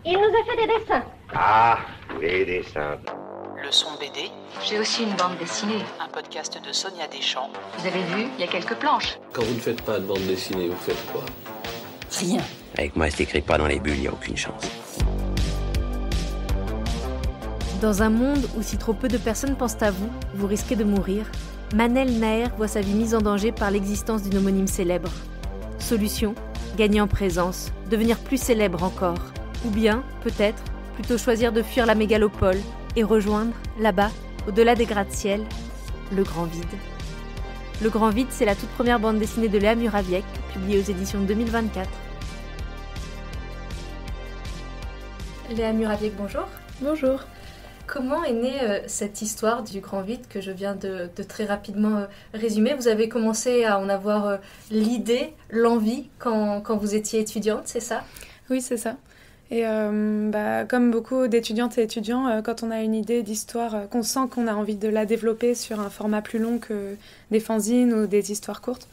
Il nous a fait des dessins. Ah, les dessins. Leçon BD. J'ai aussi une bande dessinée. Un podcast de Sonia Deschamps. Vous avez vu, il y a quelques planches. Quand vous ne faites pas de bande dessinée, vous faites quoi? Rien. Avec moi, c'est écrit pas dans les bulles, il n'y a aucune chance. Dans un monde où si trop peu de personnes pensent à vous, vous risquez de mourir, Manel Naher voit sa vie mise en danger par l'existence d'une homonyme célèbre. Solution, gagner en présence, devenir plus célèbre encore. Ou bien, peut-être, plutôt choisir de fuir la mégalopole et rejoindre, là-bas, au-delà des gratte-ciel, le Grand Vide. Le Grand Vide, c'est la toute première bande dessinée de Léa Muraviec, publiée aux éditions 2024. Léa Muraviec, bonjour. Bonjour. Comment est née cette histoire du Grand Vide que je viens de très rapidement résumer? Vous avez commencé à en avoir l'idée, l'envie quand vous étiez étudiante, c'est ça? Oui, c'est ça. Et comme beaucoup d'étudiantes et étudiants, quand on a une idée d'histoire, qu'on sent qu'on a envie de la développer sur un format plus long que des fanzines ou des histoires courtes,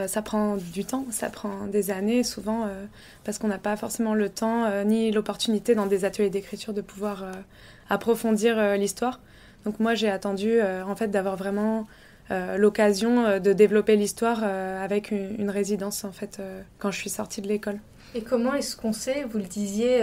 ça prend du temps, ça prend des années souvent, parce qu'on n'a pas forcément le temps ni l'opportunité dans des ateliers d'écriture de pouvoir approfondir l'histoire. Donc moi j'ai attendu en fait d'avoir vraiment l'occasion de développer l'histoire avec une résidence en fait quand je suis sortie de l'école. Et comment est-ce qu'on sait, vous le disiez,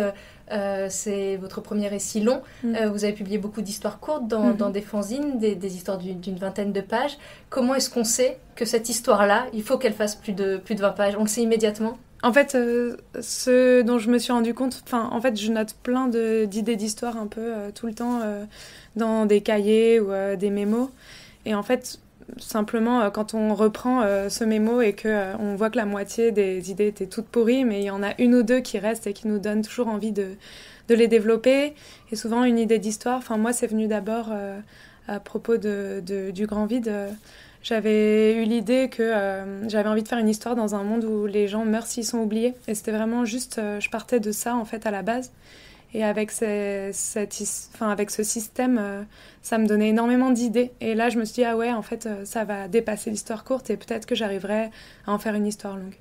c'est votre premier récit long, vous avez publié beaucoup d'histoires courtes dans des fanzines, des histoires d'une vingtaine de pages. Comment est-ce qu'on sait que cette histoire-là, il faut qu'elle fasse plus de 20 pages? On le sait immédiatement? En fait, ce dont je me suis rendu compte, en fait, je note plein d'idées d'histoire un peu tout le temps dans des cahiers ou des mémos. Et en fait, simplement, quand on reprend ce mémo et qu'on voit que la moitié des idées étaient toutes pourries, mais il y en a une ou deux qui restent et qui nous donnent toujours envie de les développer. Et souvent, une idée d'histoire, moi, c'est venu d'abord à propos du Grand Vide. J'avais eu l'idée que j'avais envie de faire une histoire dans un monde où les gens meurent s'ils sont oubliés. Et c'était vraiment juste, je partais de ça en fait à la base. Et avec avec ce système, ça me donnait énormément d'idées. Et là, je me suis dit, ah ouais, en fait, ça va dépasser l'histoire courte et peut-être que j'arriverai à en faire une histoire longue.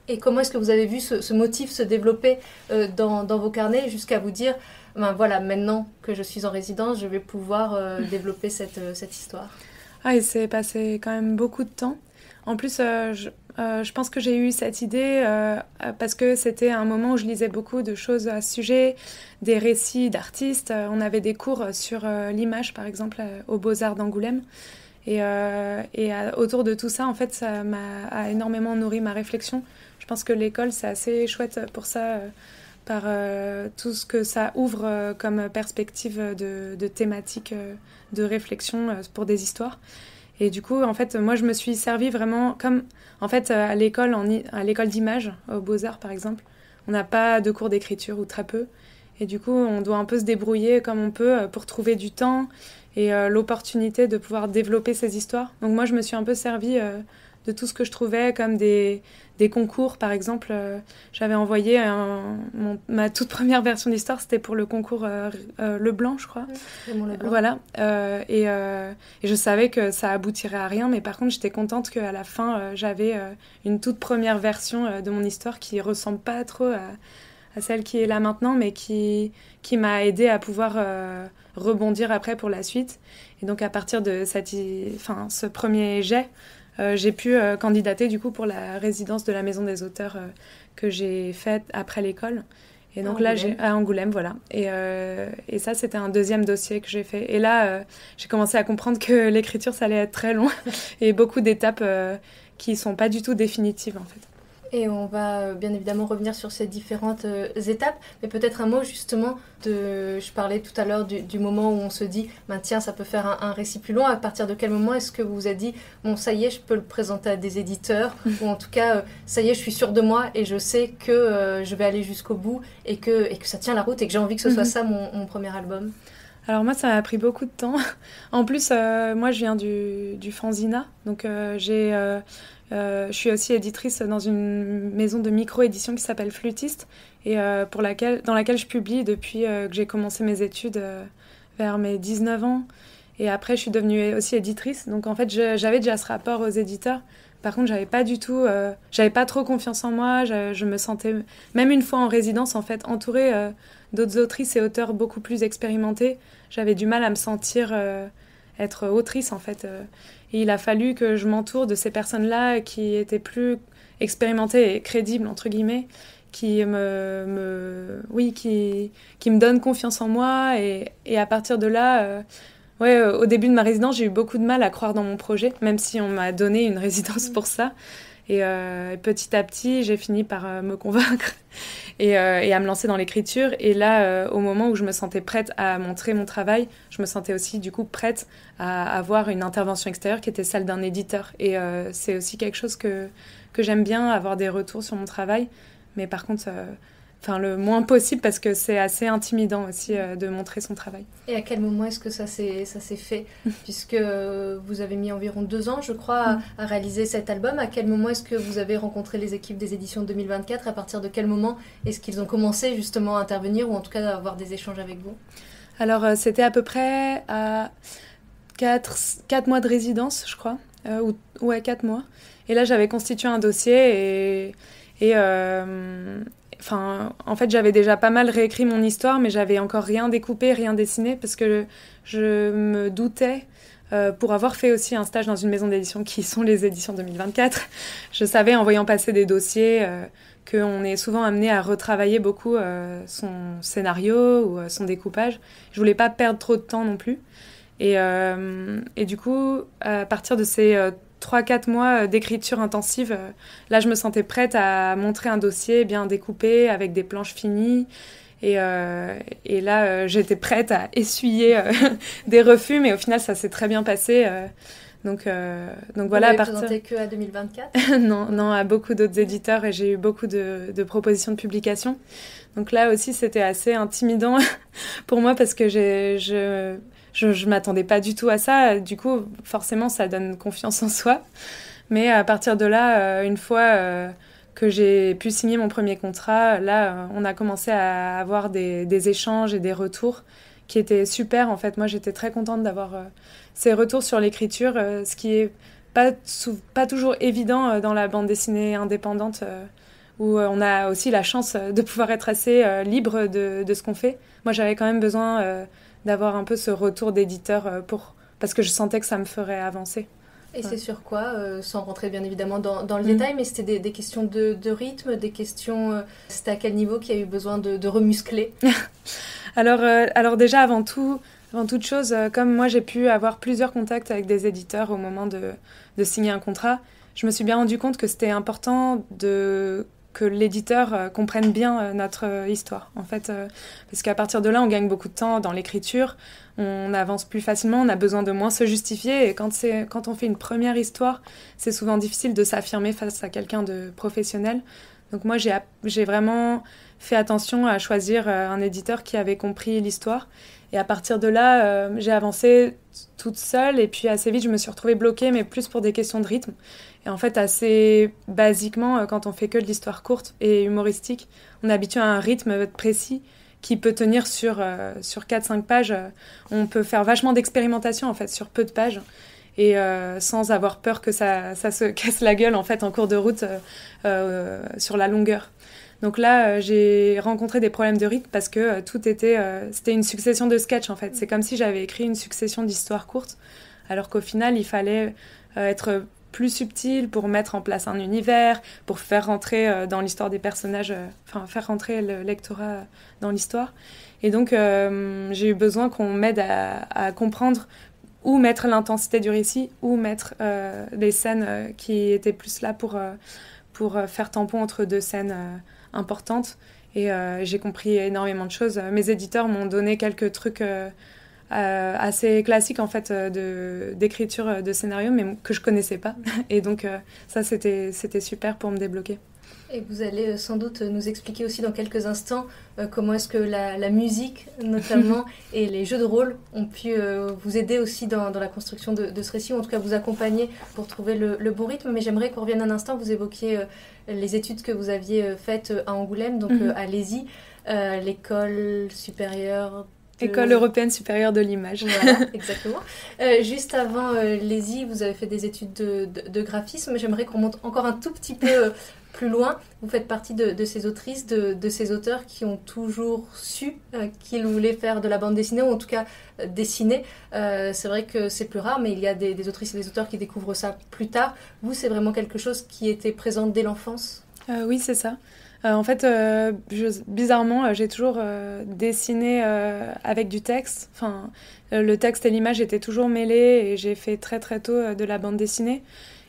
Et comment est-ce que vous avez vu ce motif se développer dans vos carnets jusqu'à vous dire, voilà, maintenant que je suis en résidence, je vais pouvoir développer cette histoire? Ah, il s'est passé quand même beaucoup de temps. En plus, je pense que j'ai eu cette idée parce que c'était un moment où je lisais beaucoup de choses à ce sujet, des récits d'artistes. On avait des cours sur l'image, par exemple, aux Beaux-Arts d'Angoulême. Et autour de tout ça, en fait, ça a énormément nourri ma réflexion. Je pense que l'école, c'est assez chouette pour ça, par tout ce que ça ouvre comme perspective de thématiques de réflexion pour des histoires. Et du coup, en fait, moi, je me suis servie vraiment comme, en fait, à l'école d'image, aux Beaux-Arts, par exemple, on n'a pas de cours d'écriture ou très peu. Et du coup, on doit un peu se débrouiller comme on peut pour trouver du temps et l'opportunité de pouvoir développer ces histoires. Donc moi, je me suis un peu servie de tout ce que je trouvais comme des concours, par exemple. J'avais envoyé ma toute première version d'histoire, c'était pour le concours Leblanc, je crois. Raymond Leblanc. Voilà. Et je savais que ça aboutirait à rien, mais par contre, j'étais contente qu'à la fin, j'avais une toute première version de mon histoire qui ressemble pas trop à celle qui est là maintenant, mais qui m'a aidée à pouvoir rebondir après pour la suite. Et donc, à partir de ce premier jet, j'ai pu candidater du coup pour la résidence de la Maison des auteurs que j'ai faite après l'école. Et donc là, à Angoulême, voilà. Et ça, c'était un deuxième dossier que j'ai fait. Et là, j'ai commencé à comprendre que l'écriture, ça allait être très long et beaucoup d'étapes qui sont pas du tout définitives en fait. Et on va bien évidemment revenir sur ces différentes étapes, mais peut-être un mot justement je parlais tout à l'heure du moment où on se dit, tiens, ça peut faire un récit plus long. À partir de quel moment est-ce que vous vous êtes dit, bon, ça y est, je peux le présenter à des éditeurs, ou en tout cas, ça y est, je suis sûre de moi et je sais que je vais aller jusqu'au bout et que ça tient la route et que j'ai envie que ce soit ça mon premier album? Alors moi, ça m'a pris beaucoup de temps. En plus, moi, je viens du Fanzina, donc je suis aussi éditrice dans une maison de micro-édition qui s'appelle Flûtiste et dans laquelle je publie depuis que j'ai commencé mes études vers mes 19 ans. Et après, je suis devenue aussi éditrice. Donc en fait, j'avais déjà ce rapport aux éditeurs Par contre, j'avais pas trop confiance en moi. Je me sentais, même une fois en résidence, en fait, entourée d'autres autrices et auteurs beaucoup plus expérimentés. J'avais du mal à me sentir être autrice, en fait. Et il a fallu que je m'entoure de ces personnes-là qui étaient plus expérimentées et crédibles, entre guillemets, qui me donnent confiance en moi. Et à partir de là... au début de ma résidence, j'ai eu beaucoup de mal à croire dans mon projet, même si on m'a donné une résidence pour ça. Et petit à petit, j'ai fini par me convaincre et à me lancer dans l'écriture. Et là, au moment où je me sentais prête à montrer mon travail, je me sentais aussi du coup prête à avoir une intervention extérieure qui était celle d'un éditeur. Et c'est aussi quelque chose que j'aime bien, avoir des retours sur mon travail. Mais par contre... le moins possible parce que c'est assez intimidant aussi de montrer son travail. Et à quel moment est-ce que ça s'est fait? Puisque vous avez mis environ 2 ans, je crois, à réaliser cet album. À quel moment est-ce que vous avez rencontré les équipes des éditions 2024? À partir de quel moment est-ce qu'ils ont commencé justement à intervenir ou en tout cas à avoir des échanges avec vous? Alors, c'était à peu près à 4 mois de résidence, je crois. 4 mois. Et là, j'avais constitué un dossier en fait, j'avais déjà pas mal réécrit mon histoire, mais j'avais encore rien découpé, rien dessiné, parce que je me doutais, pour avoir fait aussi un stage dans une maison d'édition qui sont les éditions 2024, je savais en voyant passer des dossiers qu'on est souvent amené à retravailler beaucoup son scénario ou son découpage. Je voulais pas perdre trop de temps non plus. Et du coup, à partir de ces 3-4 mois d'écriture intensive, là je me sentais prête à montrer un dossier bien découpé avec des planches finies et là j'étais prête à essuyer des refus, mais au final ça s'est très bien passé. Donc voilà. Vous n'avez présenté que à 2024? Non, à beaucoup d'autres éditeurs, et j'ai eu beaucoup de propositions de publication. Donc là aussi c'était assez intimidant pour moi parce que je m'attendais pas du tout à ça. Du coup, forcément, ça donne confiance en soi. Mais à partir de là, une fois que j'ai pu signer mon premier contrat, là, on a commencé à avoir des échanges et des retours qui étaient super. En fait, moi, j'étais très contente d'avoir ces retours sur l'écriture, ce qui est pas toujours évident dans la bande dessinée indépendante, où on a aussi la chance de pouvoir être assez libre de ce qu'on fait. Moi, j'avais quand même besoin... d'avoir un peu ce retour d'éditeur parce que je sentais que ça me ferait avancer. Et c'est sur quoi, sans rentrer bien évidemment dans le détail, mais c'était des questions de rythme, des questions... c'était à quel niveau qu'il y a eu besoin de remuscler? Alors déjà, avant toute chose, comme moi j'ai pu avoir plusieurs contacts avec des éditeurs au moment de signer un contrat, je me suis bien rendu compte que c'était important que l'éditeur comprenne bien notre histoire, en fait. Parce qu'à partir de là, on gagne beaucoup de temps dans l'écriture, on avance plus facilement, on a besoin de moins se justifier. Et quand on fait une première histoire, c'est souvent difficile de s'affirmer face à quelqu'un de professionnel. Donc moi, j'ai vraiment fait attention à choisir un éditeur qui avait compris l'histoire. Et à partir de là, j'ai avancé toute seule. Et puis assez vite, je me suis retrouvée bloquée, mais plus pour des questions de rythme. Et en fait, assez basiquement, quand on fait que de l'histoire courte et humoristique, on est habitué à un rythme précis qui peut tenir sur 4-5 pages. On peut faire vachement d'expérimentation, en fait, sur peu de pages. Et sans avoir peur que ça se casse la gueule, en fait, en cours de route, sur la longueur. Donc là, j'ai rencontré des problèmes de rythme parce que c'était une succession de sketchs, en fait. C'est comme si j'avais écrit une succession d'histoires courtes, alors qu'au final, il fallait être plus subtil pour mettre en place un univers, pour faire rentrer dans l'histoire des personnages, faire rentrer le lectorat dans l'histoire. Et donc, j'ai eu besoin qu'on m'aide à comprendre où mettre l'intensité du récit, où mettre les scènes qui étaient plus là pour faire tampon entre deux scènes importantes. Et j'ai compris énormément de choses. Mes éditeurs m'ont donné quelques trucs assez classiques, en fait, d'écriture de scénario, mais que je connaissais pas. Et donc, ça, c'était super pour me débloquer. Et vous allez sans doute nous expliquer aussi dans quelques instants comment est-ce que la musique, notamment, et les jeux de rôle ont pu vous aider aussi dans la construction de ce récit, ou en tout cas vous accompagner pour trouver le bon rythme. Mais j'aimerais qu'on revienne un instant. Vous évoquiez les études que vous aviez faites à Angoulême, donc à l'ESI, l'école supérieure École européenne supérieure de l'image. Voilà, exactement. Juste avant l'ESI, vous avez fait des études de graphisme. J'aimerais qu'on monte encore un tout petit peu plus loin. Vous faites partie de ces autrices, de ces auteurs qui ont toujours su qu'ils voulaient faire de la bande dessinée, ou en tout cas dessiner. C'est vrai que c'est plus rare, mais il y a des autrices et des auteurs qui découvrent ça plus tard. Vous, c'est vraiment quelque chose qui était présent dès l'enfance ? Oui, c'est ça. En fait, bizarrement, j'ai toujours dessiné avec du texte. Enfin, le texte et l'image étaient toujours mêlés et j'ai fait très très tôt de la bande dessinée.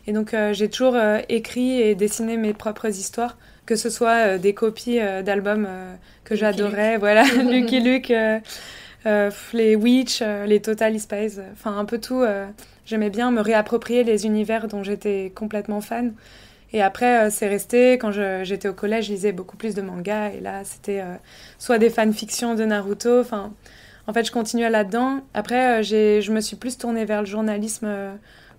Et donc, j'ai toujours écrit et dessiné mes propres histoires, que ce soit des copies d'albums que j'adorais, voilà, Lucky Luke, les Witch, les Totally Spies, enfin un peu tout. J'aimais bien me réapproprier les univers dont j'étais complètement fan. Et après, c'est resté, quand j'étais au collège, je lisais beaucoup plus de mangas. Et là, c'était soit des fanfictions de Naruto. Enfin, en fait, je continuais là-dedans. Après, je me suis plus tournée vers le journalisme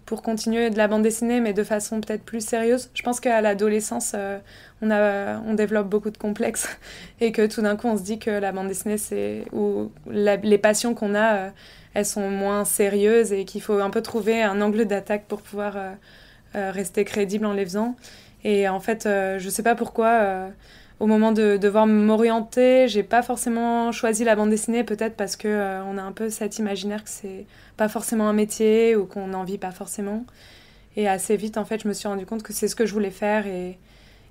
pour continuer de la bande dessinée, mais de façon peut-être plus sérieuse. Je pense qu'à l'adolescence, on développe beaucoup de complexes. Et que tout d'un coup, on se dit que la bande dessinée, les passions qu'on a, elles sont moins sérieuses et qu'il faut un peu trouver un angle d'attaque pour pouvoir... rester crédible en les faisant. Et en fait, je sais pas pourquoi, au moment de devoir m'orienter, j'ai pas forcément choisi la bande dessinée, peut-être parce que on a un peu cet imaginaire que c'est pas forcément un métier ou qu'on n'en vit pas forcément. Et assez vite, en fait, je me suis rendu compte que c'est ce que je voulais faire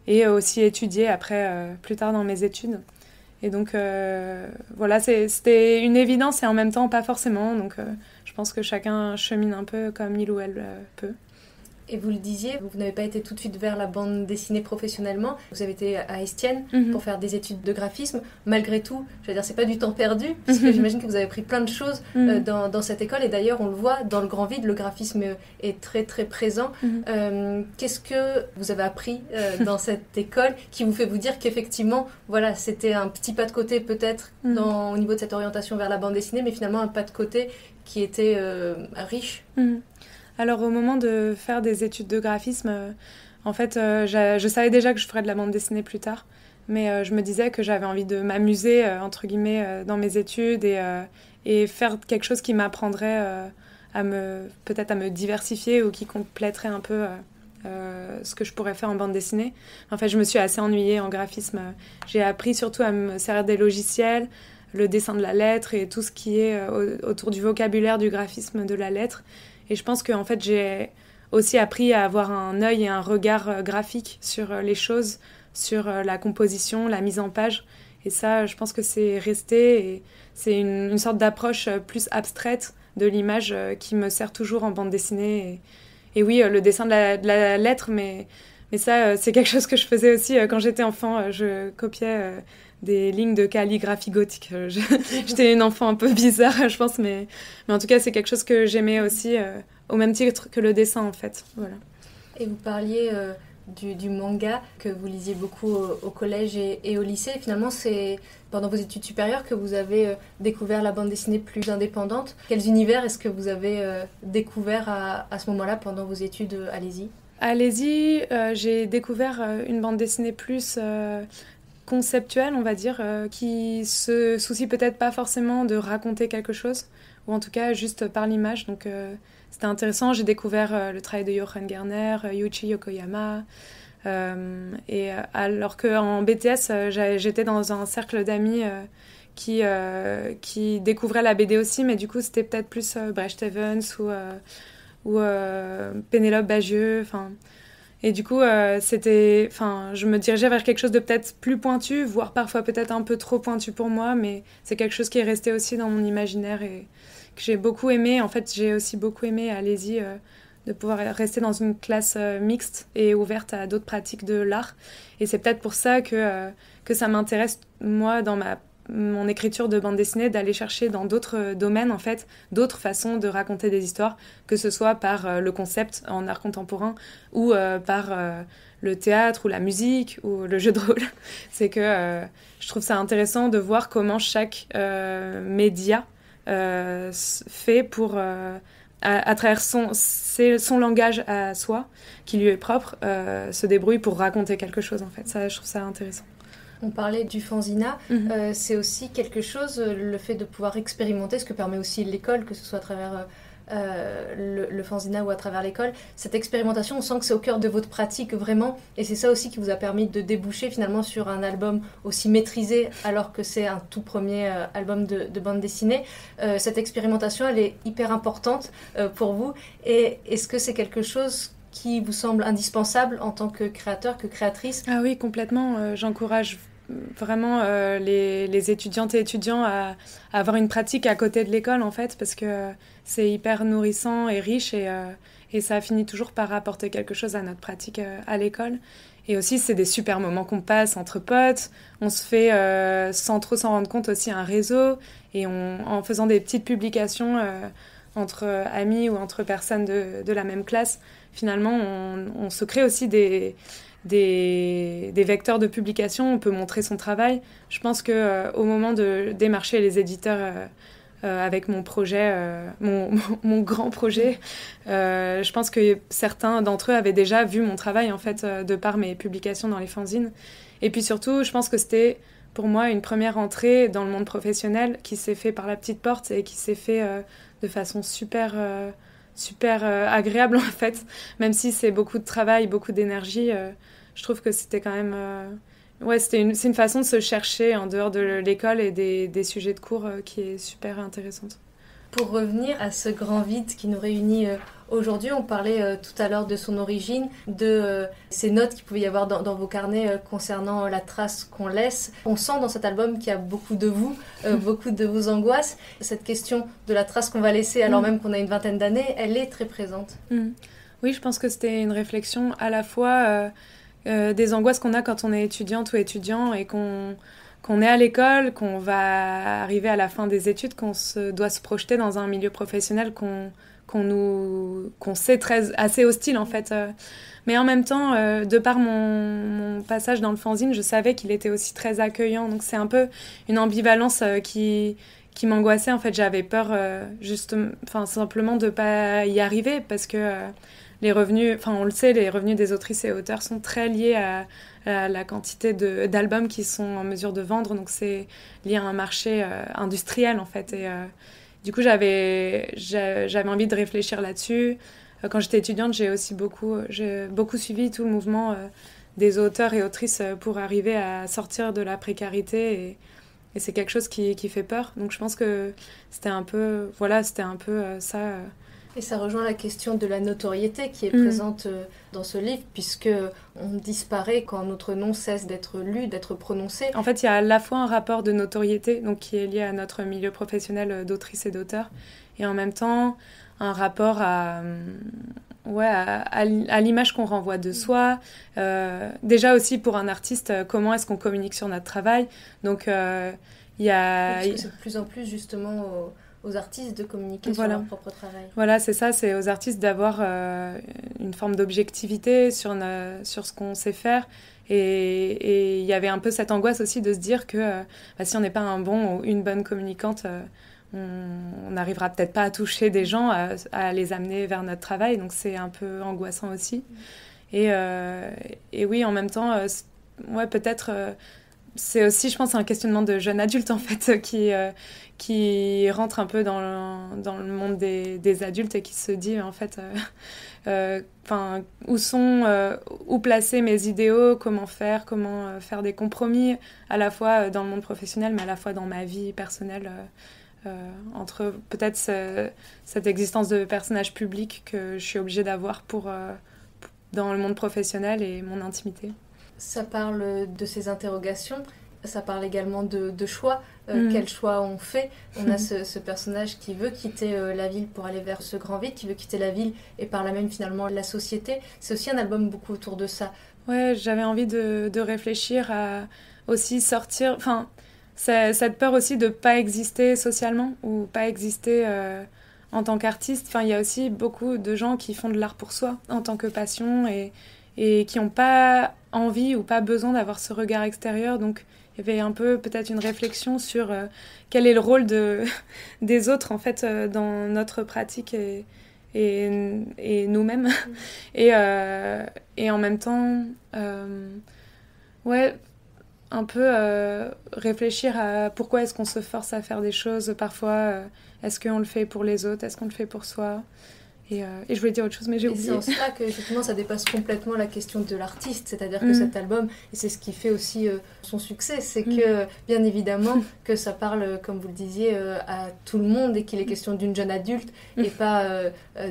et aussi étudier après, plus tard dans mes études. Et donc, voilà, c'était une évidence et en même temps pas forcément. Donc, je pense que chacun chemine un peu comme il ou elle peut. Et vous le disiez, vous n'avez pas été tout de suite vers la bande dessinée professionnellement. Vous avez été à Estienne pour faire des études de graphisme. Malgré tout, je veux dire, c'est pas du temps perdu, parce que j'imagine que vous avez appris plein de choses dans cette école. Et d'ailleurs, on le voit, dans le grand vide, le graphisme est très très présent. Qu'est-ce que vous avez appris dans cette école qui vous fait vous dire qu'effectivement, voilà, c'était un petit pas de côté peut-être au niveau de cette orientation vers la bande dessinée, mais finalement un pas de côté qui était riche. Alors, au moment de faire des études de graphisme, en fait, je savais déjà que je ferais de la bande dessinée plus tard, mais je me disais que j'avais envie de m'amuser, entre guillemets, dans mes études et faire quelque chose qui m'apprendrait peut-être à me diversifier ou qui complèterait un peu ce que je pourrais faire en bande dessinée. En fait, je me suis assez ennuyée en graphisme. J'ai appris surtout à me servir des logiciels, le dessin de la lettre et tout ce qui est autour du vocabulaire du graphisme de la lettre. Et je pense qu'en fait, j'ai aussi appris à avoir un œil et un regard graphique sur les choses, sur la composition, la mise en page. Et ça, je pense que c'est resté. Et c'est une sorte d'approche plus abstraite de l'image qui me sert toujours en bande dessinée. Et oui, le dessin de la lettre, mais ça, c'est quelque chose que je faisais aussi quand j'étais enfant. Je copiais des lignes de calligraphie gothique. J'étais une enfant un peu bizarre, je pense, mais en tout cas, c'est quelque chose que j'aimais aussi, au même titre que le dessin, en fait. Voilà. Et vous parliez du manga, que vous lisiez beaucoup au collège et au lycée. Et finalement, c'est pendant vos études supérieures que vous avez découvert la bande dessinée plus indépendante. Quels univers est-ce que vous avez découvert à ce moment-là pendant vos études à l'ESI ? À l'ESI, j'ai découvert une bande dessinée plus... conceptuelle, on va dire, qui se soucie peut-être pas forcément de raconter quelque chose, ou en tout cas juste par l'image. Donc c'était intéressant. J'ai découvert le travail de Jochen Gerner, Yuichi Yokoyama, et alors qu'en BTS, j'étais dans un cercle d'amis qui découvraient la BD aussi, mais du coup c'était peut-être plus Brecht Evans ou Pénélope Bagieux, enfin... Et du coup, je me dirigeais vers quelque chose de peut-être plus pointu, voire parfois peut-être un peu trop pointu pour moi, mais c'est quelque chose qui est resté aussi dans mon imaginaire et que j'ai beaucoup aimé. En fait, j'ai aussi beaucoup aimé à l'ESI de pouvoir rester dans une classe mixte et ouverte à d'autres pratiques de l'art. Et c'est peut-être pour ça que ça m'intéresse, moi, dans mon écriture de bande dessinée, d'aller chercher dans d'autres domaines, en fait, d'autres façons de raconter des histoires, que ce soit par le concept en art contemporain ou par le théâtre ou la musique ou le jeu de rôle. C'est que je trouve ça intéressant de voir comment chaque média fait pour, à travers son langage à soi, qui lui est propre, se débrouille pour raconter quelque chose, en fait. Ça, je trouve ça intéressant. On parlait du fanzina, c'est aussi quelque chose, le fait de pouvoir expérimenter, ce que permet aussi l'école, que ce soit à travers le fanzina ou à travers l'école. Cette expérimentation, on sent que c'est au cœur de votre pratique vraiment, et c'est ça aussi qui vous a permis de déboucher finalement sur un album aussi maîtrisé, alors que c'est un tout premier album de bande dessinée. Cette expérimentation, elle est hyper importante pour vous, et est-ce que c'est quelque chose qui vous semble indispensable en tant que créateur, que créatrice? Ah oui, complètement. J'encourage vraiment les étudiantes et étudiants à avoir une pratique à côté de l'école, en fait, parce que c'est hyper nourrissant et riche, et ça finit toujours par apporter quelque chose à notre pratique à l'école. Et aussi, c'est des super moments qu'on passe entre potes. On se fait, sans trop s'en rendre compte, aussi un réseau. Et en faisant des petites publications entre amis ou entre personnes de la même classe, finalement, on se crée aussi des vecteurs de publication. On peut montrer son travail. Je pense qu'au moment de démarcher les éditeurs avec mon projet, mon grand projet, je pense que certains d'entre eux avaient déjà vu mon travail, en fait, de par mes publications dans les fanzines. Et puis surtout, je pense que c'était pour moi une première entrée dans le monde professionnel qui s'est fait par la petite porte et qui s'est fait de façon super agréable, en fait. Même si c'est beaucoup de travail, beaucoup d'énergie, je trouve que c'était quand même... c'est une façon de se chercher en dehors de l'école et des sujets de cours qui est super intéressante. Pour revenir à ce grand vide qui nous réunit aujourd'hui, on parlait tout à l'heure de son origine, de ces notes qu'il pouvait y avoir dans vos carnets concernant la trace qu'on laisse. On sent dans cet album qu'il y a beaucoup de vous, beaucoup de vos angoisses. Cette question de la trace qu'on va laisser alors même qu'on a une vingtaine d'années, elle est très présente. Oui, je pense que c'était une réflexion à la fois des angoisses qu'on a quand on est étudiante ou étudiant et qu'on est à l'école, qu'on va arriver à la fin des études, qu'on doit se projeter dans un milieu professionnel qu'on sait assez hostile, en fait. Mais en même temps, de par mon passage dans le fanzine, je savais qu'il était aussi très accueillant. Donc c'est un peu une ambivalence qui m'angoissait. En fait, j'avais peur simplement de ne pas y arriver parce que les revenus, on le sait, les revenus des autrices et auteurs sont très liés à la quantité d'albums qu'ils sont en mesure de vendre. Donc c'est lié à un marché industriel, en fait. Et du coup, j'avais envie de réfléchir là-dessus. Quand j'étais étudiante, j'ai beaucoup suivi tout le mouvement des auteurs et autrices pour arriver à sortir de la précarité. Et c'est quelque chose qui fait peur. Donc je pense que c'était un peu ça. Et ça rejoint la question de la notoriété qui est présente dans ce livre, puisque on disparaît quand notre nom cesse d'être lu, d'être prononcé. En fait, il y a à la fois un rapport de notoriété, donc qui est lié à notre milieu professionnel d'autrice et d'auteur, et en même temps un rapport à l'image qu'on renvoie de soi. Déjà aussi pour un artiste, comment est-ce qu'on communique sur notre travail. Donc il y a... Parce que c'est de plus en plus justement aux artistes de communiquer sur leur propre travail. Voilà, c'est ça, c'est aux artistes d'avoir une forme d'objectivité sur ce qu'on sait faire. Et il y avait un peu cette angoisse aussi de se dire que si on n'est pas un bon ou une bonne communicante, on n'arrivera peut-être pas à toucher des gens, à les amener vers notre travail. Donc c'est un peu angoissant aussi. Et oui, en même temps, peut-être... c'est aussi, je pense, un questionnement de jeune adulte, en fait, qui rentre un peu dans le monde des adultes et qui se dit, en fait, où placer mes idéaux, comment faire des compromis, à la fois dans le monde professionnel, mais à la fois dans ma vie personnelle, entre peut-être cette existence de personnage public que je suis obligée d'avoir dans le monde professionnel et mon intimité. Ça parle de ces interrogations, ça parle également de choix. Quel choix on fait? On a ce personnage qui veut quitter la ville pour aller vers ce grand vide, qui veut quitter la ville et par là même finalement la société. C'est aussi un album beaucoup autour de ça. Ouais, j'avais envie de réfléchir à aussi sortir... Enfin, cette peur aussi de ne pas exister socialement ou pas exister en tant qu'artiste. Enfin, il y a aussi beaucoup de gens qui font de l'art pour soi en tant que passion et qui n'ont pas envie ou pas besoin d'avoir ce regard extérieur. Donc, il y avait un peu peut-être une réflexion sur quel est le rôle des autres, en fait, dans notre pratique et nous-mêmes. Et en même temps, un peu réfléchir à pourquoi est-ce qu'on se force à faire des choses parfois. Est-ce qu'on le fait pour les autres? Est-ce qu'on le fait pour soi? Et je voulais dire autre chose, mais j'ai oublié. C'est en cela que effectivement, ça dépasse complètement la question de l'artiste. C'est-à-dire que cet album, et c'est ce qui fait aussi son succès, c'est que, bien évidemment, que ça parle, comme vous le disiez, à tout le monde et qu'il est question d'une jeune adulte et pas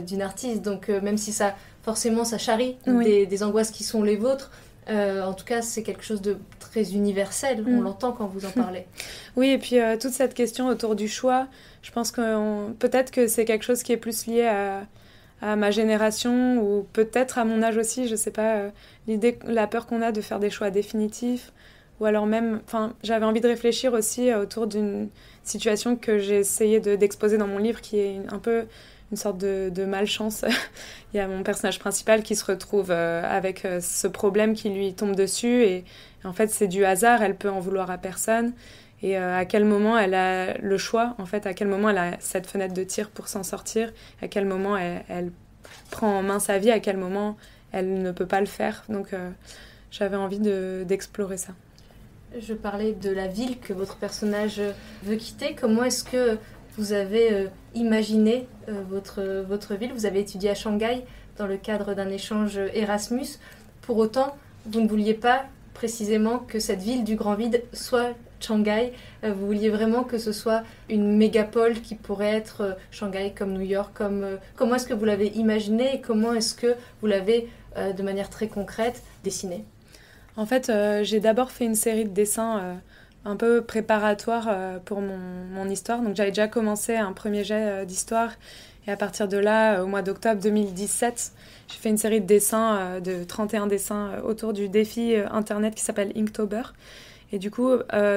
d'une artiste. Donc, même si ça, forcément, ça charrie des angoisses qui sont les vôtres, en tout cas, c'est quelque chose de très universel. On l'entend quand vous en parlez. Oui, et puis toute cette question autour du choix, je pense que peut-être que c'est quelque chose qui est plus lié à ma génération ou peut-être à mon âge aussi, je sais pas, la peur qu'on a de faire des choix définitifs ou alors même, j'avais envie de réfléchir aussi autour d'une situation que j'ai essayé d'exposer dans mon livre qui est un peu une sorte de malchance. Il y a mon personnage principal qui se retrouve avec ce problème qui lui tombe dessus et en fait c'est du hasard, elle peut en vouloir à personne. Et à quel moment elle a le choix, en fait, à quel moment elle a cette fenêtre de tir pour s'en sortir, à quel moment elle prend en main sa vie, à quel moment elle ne peut pas le faire. Donc j'avais envie d'explorer ça. Je parlais de la ville que votre personnage veut quitter. Comment est-ce que vous avez imaginé votre ville? Vous avez étudié à Shanghai dans le cadre d'un échange Erasmus. Pour autant, vous ne vouliez pas précisément que cette ville du grand vide soit Shanghai. Vous vouliez vraiment que ce soit une mégapole qui pourrait être Shanghai comme New York. Comment est-ce que vous l'avez imaginé et comment est-ce que vous l'avez, de manière très concrète, dessiné? En fait, j'ai d'abord fait une série de dessins un peu préparatoires pour mon histoire. Donc j'avais déjà commencé un premier jet d'histoire. Et à partir de là, au mois d'octobre 2017, j'ai fait une série de dessins, de 31 dessins autour du défi internet qui s'appelle Inktober. Et du coup,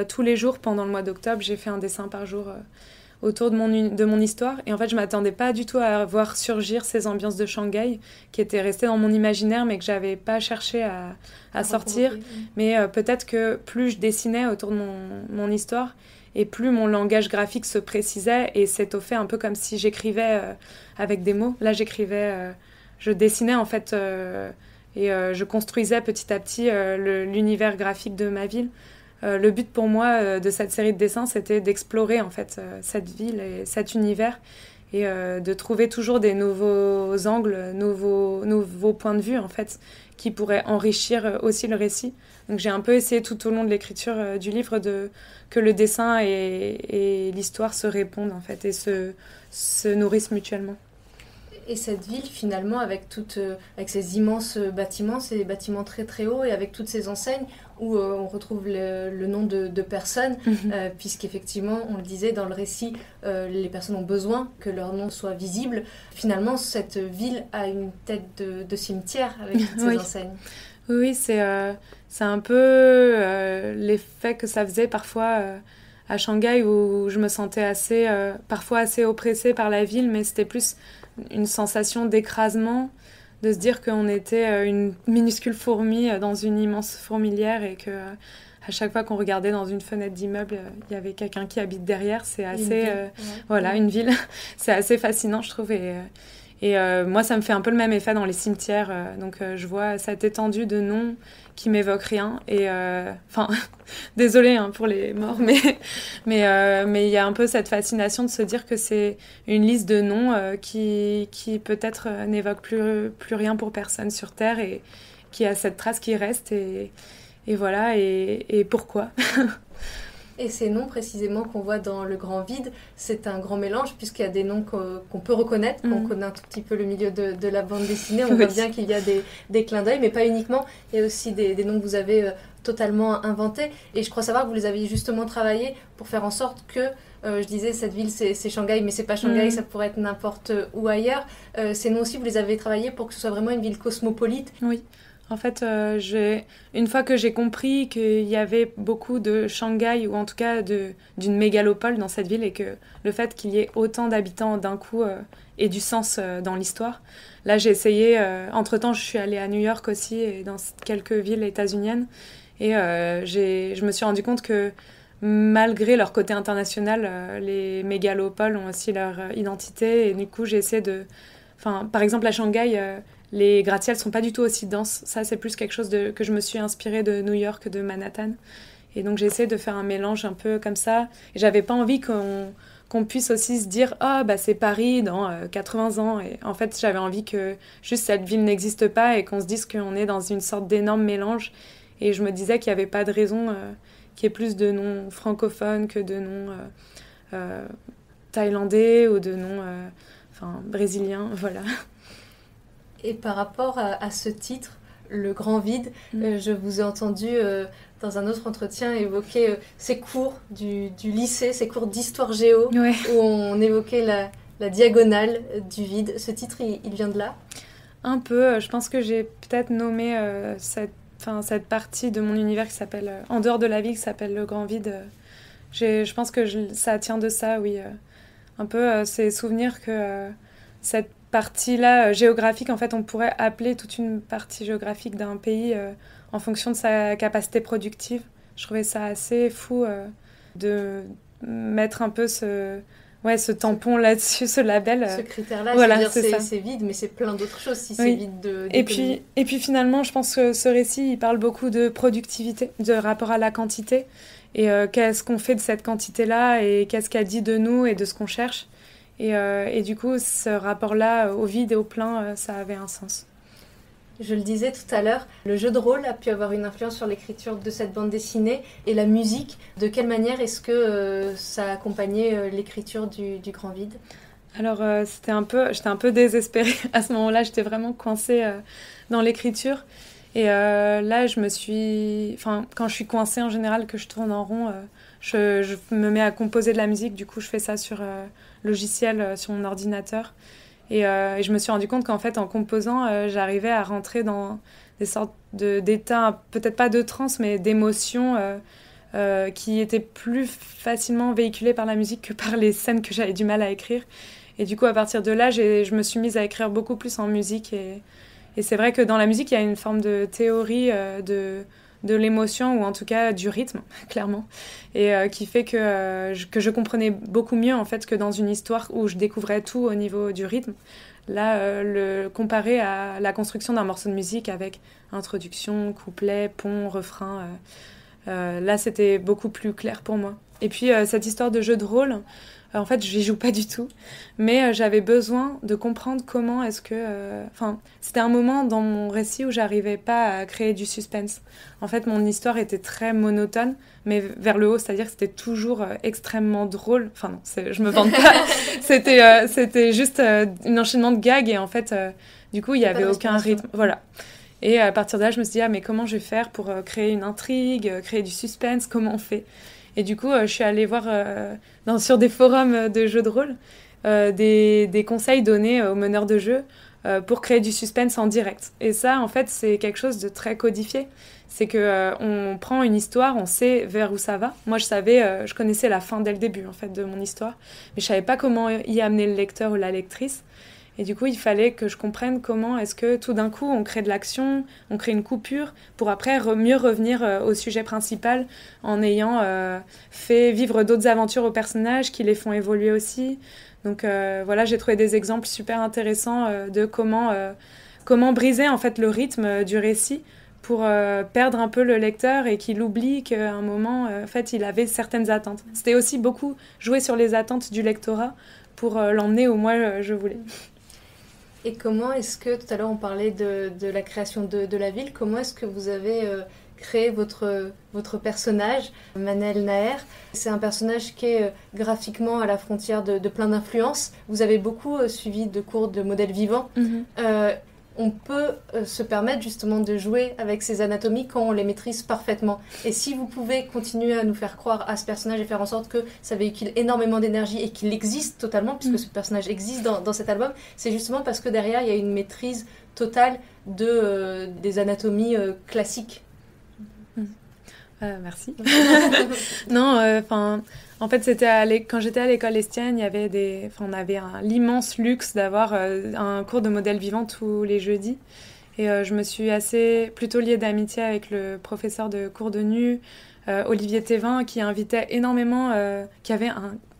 tous les jours pendant le mois d'octobre, j'ai fait un dessin par jour autour de mon histoire. Et en fait, je ne m'attendais pas du tout à voir surgir ces ambiances de Shanghai qui étaient restées dans mon imaginaire mais que je n'avais pas cherché à sortir. Mais peut-être que plus je dessinais autour de mon histoire, et plus mon langage graphique se précisait et s'étoffait un peu comme si j'écrivais avec des mots. Là, je dessinais en fait et je construisais petit à petit l'univers graphique de ma ville. Le but pour moi de cette série de dessins, c'était d'explorer en fait cette ville et cet univers et de trouver toujours des nouveaux angles, nouveaux points de vue en fait, qui pourraient enrichir aussi le récit. Donc j'ai un peu essayé tout au long de l'écriture du livre que le dessin et l'histoire se répondent en fait et se nourrissent mutuellement. Et cette ville, finalement, avec ces immenses bâtiments, ces bâtiments très très hauts et avec toutes ces enseignes où on retrouve le nom de personnes, puisqu'effectivement, on le disait dans le récit, les personnes ont besoin que leur nom soit visible. Finalement, cette ville a une tête de cimetière avec toutes ces enseignes. Oui, c'est un peu l'effet que ça faisait parfois à Shanghai où je me sentais parfois assez oppressée par la ville, mais c'était plus une sensation d'écrasement, de se dire qu'on était une minuscule fourmi dans une immense fourmilière et que à chaque fois qu'on regardait dans une fenêtre d'immeuble, il y avait quelqu'un qui habite derrière. C'est assez... une ville. C'est assez fascinant, je trouve. Et moi, ça me fait un peu le même effet dans les cimetières. Donc, je vois cette étendue de noms qui m'évoquent rien. Et désolée pour les morts, mais il y a un peu cette fascination de se dire que c'est une liste de noms qui peut-être n'évoque plus rien pour personne sur Terre et qui a cette trace qui reste. Et voilà, et pourquoi? Et ces noms précisément qu'on voit dans Le Grand Vide, c'est un grand mélange puisqu'il y a des noms qu'on peut reconnaître, qu'on connaît un tout petit peu le milieu de la bande dessinée. On voit bien qu'il y a des clins d'œil, mais pas uniquement. Il y a aussi des noms que vous avez totalement inventés. Et je crois savoir que vous les avez justement travaillés pour faire en sorte que, je disais, cette ville c'est Shanghai, mais c'est pas Shanghai, ça pourrait être n'importe où ailleurs. Ces noms aussi, vous les avez travaillés pour que ce soit vraiment une ville cosmopolite. Oui. En fait, une fois que j'ai compris qu'il y avait beaucoup de Shanghai, ou en tout cas d'une mégalopole dans cette ville, et que le fait qu'il y ait autant d'habitants d'un coup ait du sens dans l'histoire, là j'ai essayé, entre-temps je suis allée à New York aussi, et dans quelques villes états-uniennes, et je me suis rendu compte que malgré leur côté international, les mégalopoles ont aussi leur identité, et du coup j'ai essayé par exemple à Shanghai, les gratte-ciels ne sont pas du tout aussi denses. Ça, c'est plus quelque chose que je me suis inspirée de New York, de Manhattan. Et donc j'ai essayé de faire un mélange un peu comme ça. Et j'avais pas envie qu'on puisse aussi se dire « Ah, bah c'est Paris dans 80 ans ». Et en fait, j'avais envie que juste cette ville n'existe pas et qu'on se dise qu'on est dans une sorte d'énorme mélange. Et je me disais qu'il n'y avait pas de raison qu'il y ait plus de noms francophones que de noms thaïlandais ou de noms brésiliens, voilà. Et par rapport à ce titre, Le Grand Vide, je vous ai entendu dans un autre entretien évoquer ces cours du lycée, ces cours d'histoire géo, ouais. Où on évoquait la diagonale du vide. Ce titre, il vient de là ? Un peu. Je pense que j'ai peut-être nommé cette partie de mon univers qui s'appelle, en dehors de la ville, qui s'appelle Le Grand Vide. Je pense que ça tient de ça, oui. Un peu ces souvenirs que cette partie-là géographique, en fait, on pourrait appeler toute une partie géographique d'un pays en fonction de sa capacité productive. Je trouvais ça assez fou de mettre un peu ce tampon là-dessus, ce label. Ce critère-là, voilà, c'est vide, mais c'est plein d'autres choses si c'est vide d'économie. Et puis finalement, je pense que ce récit, il parle beaucoup de productivité, de rapport à la quantité. Et qu'est-ce qu'on fait de cette quantité-là et qu'est-ce qu'elle dit de nous et de ce qu'on cherche. Et du coup, ce rapport-là au vide et au plein, ça avait un sens. Je le disais tout à l'heure, le jeu de rôle a pu avoir une influence sur l'écriture de cette bande dessinée et la musique. De quelle manière est-ce que ça a accompagné l'écriture du Grand Vide ? Alors, j'étais un peu désespérée à ce moment-là. J'étais vraiment coincée dans l'écriture. Et là, quand je suis coincée en général, que je tourne en rond, je me mets à composer de la musique. Du coup, je fais ça sur logiciel sur mon ordinateur. Et je me suis rendu compte qu'en fait, en composant, j'arrivais à rentrer dans des sortes d'états, peut-être pas de transe, mais d'émotions qui étaient plus facilement véhiculées par la musique que par les scènes que j'avais du mal à écrire. Et du coup, à partir de là, je me suis mise à écrire beaucoup plus en musique. Et c'est vrai que dans la musique, il y a une forme de théorie de l'émotion, ou en tout cas du rythme, clairement, et qui fait que je comprenais beaucoup mieux en fait que dans une histoire où je découvrais tout au niveau du rythme. Là, comparé à la construction d'un morceau de musique avec introduction, couplet, pont, refrain, là c'était beaucoup plus clair pour moi. Et puis cette histoire de jeu de rôle, en fait, je n'y joue pas du tout, mais j'avais besoin de comprendre comment est-ce que... c'était un moment dans mon récit où j'arrivais pas à créer du suspense. En fait, mon histoire était très monotone, mais vers le haut, c'est-à-dire que c'était toujours extrêmement drôle. Enfin non, je me vante pas. C'était juste un enchaînement de gags, et en fait, du coup, il n'y avait aucun rythme. Voilà. Et à partir de là, je me suis dit, mais comment je vais faire pour créer une intrigue, créer du suspense, comment on fait ? Et du coup, je suis allée voir sur des forums de jeux de rôle des conseils donnés aux meneurs de jeu pour créer du suspense en direct. Et ça, en fait, c'est quelque chose de très codifié. C'est qu'on prend une histoire, on sait vers où ça va. Moi, je connaissais la fin dès le début en fait, de mon histoire, mais je ne savais pas comment y amener le lecteur ou la lectrice. Et du coup, il fallait que je comprenne comment est-ce que tout d'un coup, on crée de l'action, on crée une coupure pour après mieux revenir au sujet principal en ayant fait vivre d'autres aventures aux personnages qui les font évoluer aussi. Donc voilà, j'ai trouvé des exemples super intéressants de comment briser en fait le rythme du récit pour perdre un peu le lecteur et qu'il oublie qu'à un moment, en fait, il avait certaines attentes. C'était aussi beaucoup jouer sur les attentes du lectorat pour l'emmener où moi je voulais. Et comment est-ce que, tout à l'heure on parlait de la création de la ville, comment est-ce que vous avez créé votre personnage, Manel Naher ? C'est un personnage qui est graphiquement à la frontière de plein d'influences. Vous avez beaucoup suivi de cours de modèles vivants. On peut se permettre justement de jouer avec ces anatomies quand on les maîtrise parfaitement. Et si vous pouvez continuer à nous faire croire à ce personnage et faire en sorte que ça véhicule énormément d'énergie et qu'il existe totalement, puisque ce personnage existe dans cet album, c'est justement parce que derrière, il y a une maîtrise totale des anatomies classiques. Merci. Non, en fait, quand j'étais à l'école Estienne, on avait l'immense luxe d'avoir un cours de modèle vivant tous les jeudis. Et je me suis plutôt liée d'amitié avec le professeur de cours de nu, Olivier Thévin, qui invitait énormément, qui avait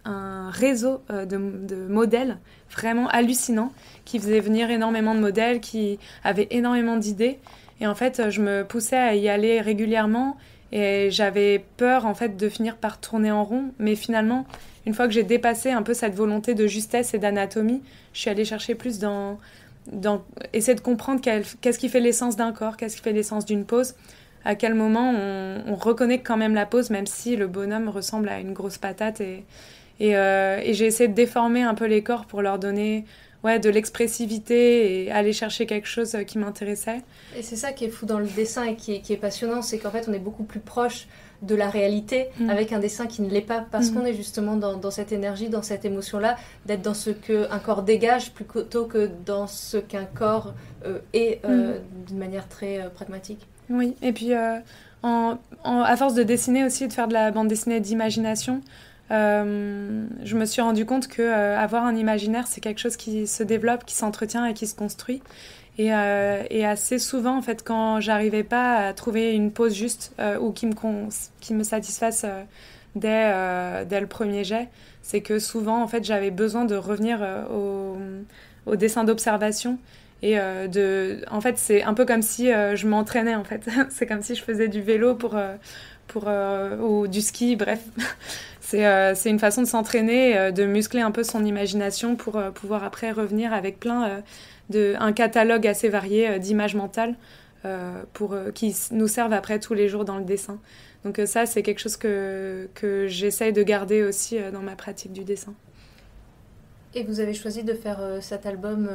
un réseau de modèles vraiment hallucinant, qui faisait venir énormément de modèles, qui avait énormément d'idées. Et en fait, je me poussais à y aller régulièrement. Et j'avais peur en fait de finir par tourner en rond, mais finalement, une fois que j'ai dépassé un peu cette volonté de justesse et d'anatomie, je suis allée chercher plus dans essayer de comprendre qu'est-ce qui fait l'essence d'un corps, qu'est-ce qui fait l'essence d'une pose, à quel moment on reconnaît quand même la pose, même si le bonhomme ressemble à une grosse patate. Et j'ai essayé de déformer un peu les corps pour leur donner de l'expressivité et aller chercher quelque chose qui m'intéressait. Et c'est ça qui est fou dans le dessin et qui est passionnant, c'est qu'en fait on est beaucoup plus proche de la réalité avec un dessin qui ne l'est pas, parce qu'on est justement dans cette énergie, dans cette émotion-là, d'être dans ce qu'un corps dégage plutôt que dans ce qu'un corps est d'une manière très pragmatique. Oui, et puis à force de dessiner aussi, de faire de la bande dessinée d'imagination, je me suis rendu compte que avoir un imaginaire, c'est quelque chose qui se développe, qui s'entretient et qui se construit. Et assez souvent, en fait, quand j'arrivais pas à trouver une pose juste ou qui me satisfasse dès le premier jet, c'est que souvent, en fait, j'avais besoin de revenir au dessin d'observation. Et en fait, c'est un peu comme si je m'entraînais, en fait. C'est comme si je faisais du vélo ou du ski, bref. C'est une façon de s'entraîner, de muscler un peu son imagination pour pouvoir après revenir avec un catalogue assez varié d'images mentales qui nous servent après tous les jours dans le dessin. Donc ça, c'est quelque chose que j'essaye de garder aussi dans ma pratique du dessin. Et vous avez choisi de faire cet album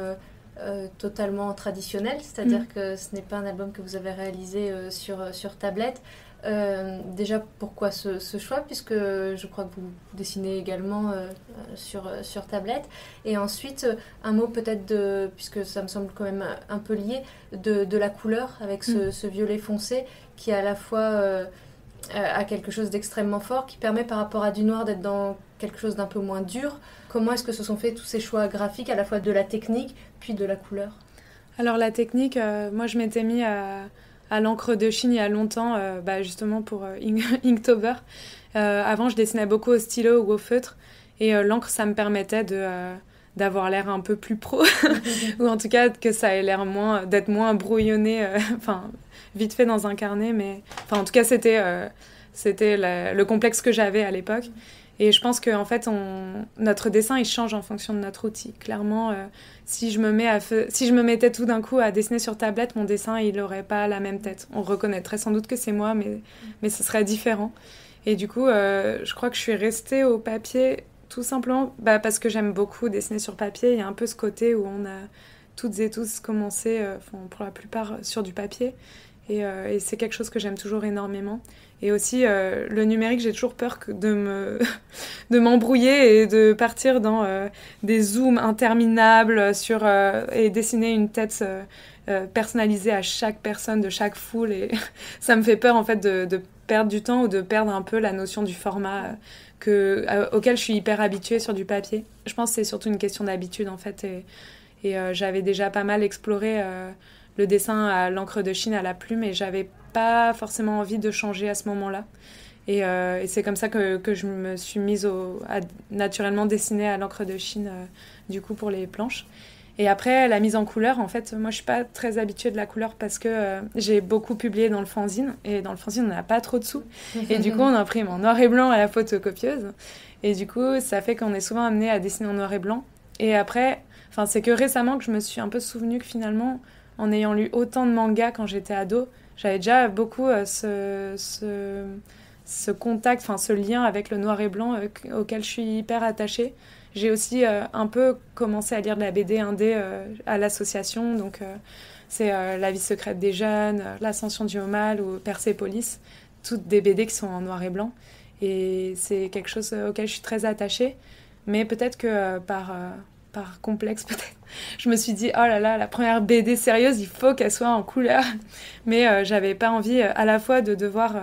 totalement traditionnel, c'est-à-dire que ce n'est pas un album que vous avez réalisé sur tablette. Déjà, pourquoi ce choix, puisque je crois que vous dessinez également sur tablette. Et ensuite, un mot peut-être, puisque ça me semble quand même un peu lié, de la couleur avec ce violet foncé qui à la fois a quelque chose d'extrêmement fort, qui permet par rapport à du noir d'être dans quelque chose d'un peu moins dur. Comment est-ce que se sont faits tous ces choix graphiques, à la fois de la technique puis de la couleur ? Alors la technique, moi je m'étais mis à l'encre de Chine il y a longtemps, justement pour Inktober. Avant, je dessinais beaucoup au stylo ou au feutre, et l'encre, ça me permettait d'avoir l'air un peu plus pro, ou en tout cas que ça ait l'air d'être moins brouillonné, vite fait dans un carnet, mais en tout cas c'était le complexe que j'avais à l'époque. Et je pense qu'en fait, notre dessin, il change en fonction de notre outil. Clairement, si je me mettais tout d'un coup à dessiner sur tablette, mon dessin, il n'aurait pas la même tête. On reconnaîtrait sans doute que c'est moi, mais ce serait différent. Et du coup, je crois que je suis restée au papier tout simplement parce que j'aime beaucoup dessiner sur papier. Il y a un peu ce côté où on a toutes et tous commencé, pour la plupart, sur du papier. Et c'est quelque chose que j'aime toujours énormément. Et aussi, le numérique, j'ai toujours peur de m'embrouiller et de partir dans des zooms interminables et dessiner une tête personnalisée à chaque personne, de chaque foule. Et ça me fait peur, en fait, de perdre du temps ou de perdre un peu la notion du format auquel je suis hyper habituée sur du papier. Je pense que c'est surtout une question d'habitude, en fait. Et j'avais déjà pas mal exploré le dessin à l'encre de Chine, à la plume, et j'avais pas forcément envie de changer à ce moment-là. Et c'est comme ça que je me suis mise à naturellement dessiner à l'encre de Chine, du coup, pour les planches. Et après, la mise en couleur, en fait, moi, je suis pas très habituée de la couleur parce que j'ai beaucoup publié dans le fanzine. Et dans le fanzine, on n'a pas trop de sous. Et du coup, on imprime en noir et blanc à la photocopieuse. Et du coup, ça fait qu'on est souvent amené à dessiner en noir et blanc. Et après, c'est que récemment que je me suis un peu souvenue que finalement, en ayant lu autant de mangas quand j'étais ado, j'avais déjà beaucoup ce contact, ce lien avec le noir et blanc auquel je suis hyper attachée. J'ai aussi un peu commencé à lire de la BD indé à l'association, donc c'est La vie secrète des jeunes, L'ascension du haut mal ou Persépolis, toutes des BD qui sont en noir et blanc. Et c'est quelque chose auquel je suis très attachée, mais peut-être que par complexe peut-être. Je me suis dit, oh là là, la première BD sérieuse, il faut qu'elle soit en couleur. Mais j'avais pas envie à la fois de devoir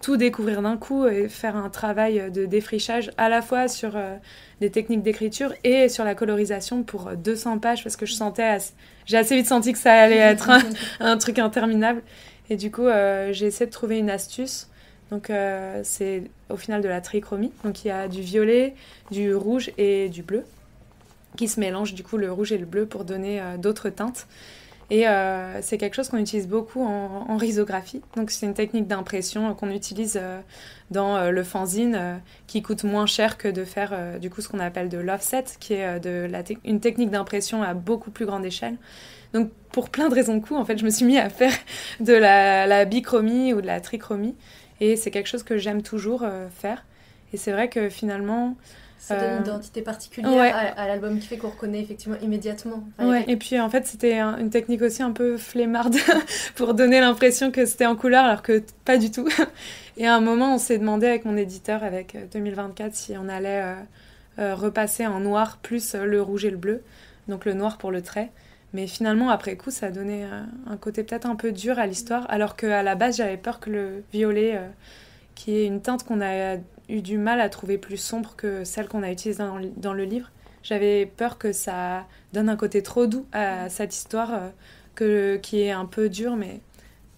tout découvrir d'un coup et faire un travail de défrichage à la fois sur des techniques d'écriture et sur la colorisation pour 200 pages parce que j'ai assez vite senti que ça allait être un truc interminable. Et du coup, j'ai essayé de trouver une astuce. Donc c'est au final de la trichromie. Donc il y a du violet, du rouge et du bleu qui se mélangent, du coup, le rouge et le bleu pour donner d'autres teintes. Et c'est quelque chose qu'on utilise beaucoup en risographie. Donc c'est une technique d'impression qu'on utilise dans le fanzine qui coûte moins cher que de faire du coup ce qu'on appelle de l'offset, qui est une technique d'impression à beaucoup plus grande échelle. Donc pour plein de raisons de coût, en fait, je me suis mis à faire de la bichromie ou de la trichromie. Et c'est quelque chose que j'aime toujours faire. Et c'est vrai que finalement... Ça donne une identité particulière à l'album qui fait qu'on reconnaît effectivement immédiatement. Ouais, et puis en fait c'était une technique aussi un peu flemmarde pour donner l'impression que c'était en couleur alors que pas du tout. Et à un moment on s'est demandé avec mon éditeur, avec 2024, si on allait repasser en noir plus le rouge et le bleu, donc le noir pour le trait. Mais finalement après coup ça a donné un côté peut-être un peu dur à l'histoire, alors qu'à la base j'avais peur que le violet, qui est une teinte qu'on a eu du mal à trouver plus sombre que celle qu'on a utilisée dans le livre. J'avais peur que ça donne un côté trop doux à cette histoire qui est un peu dure, mais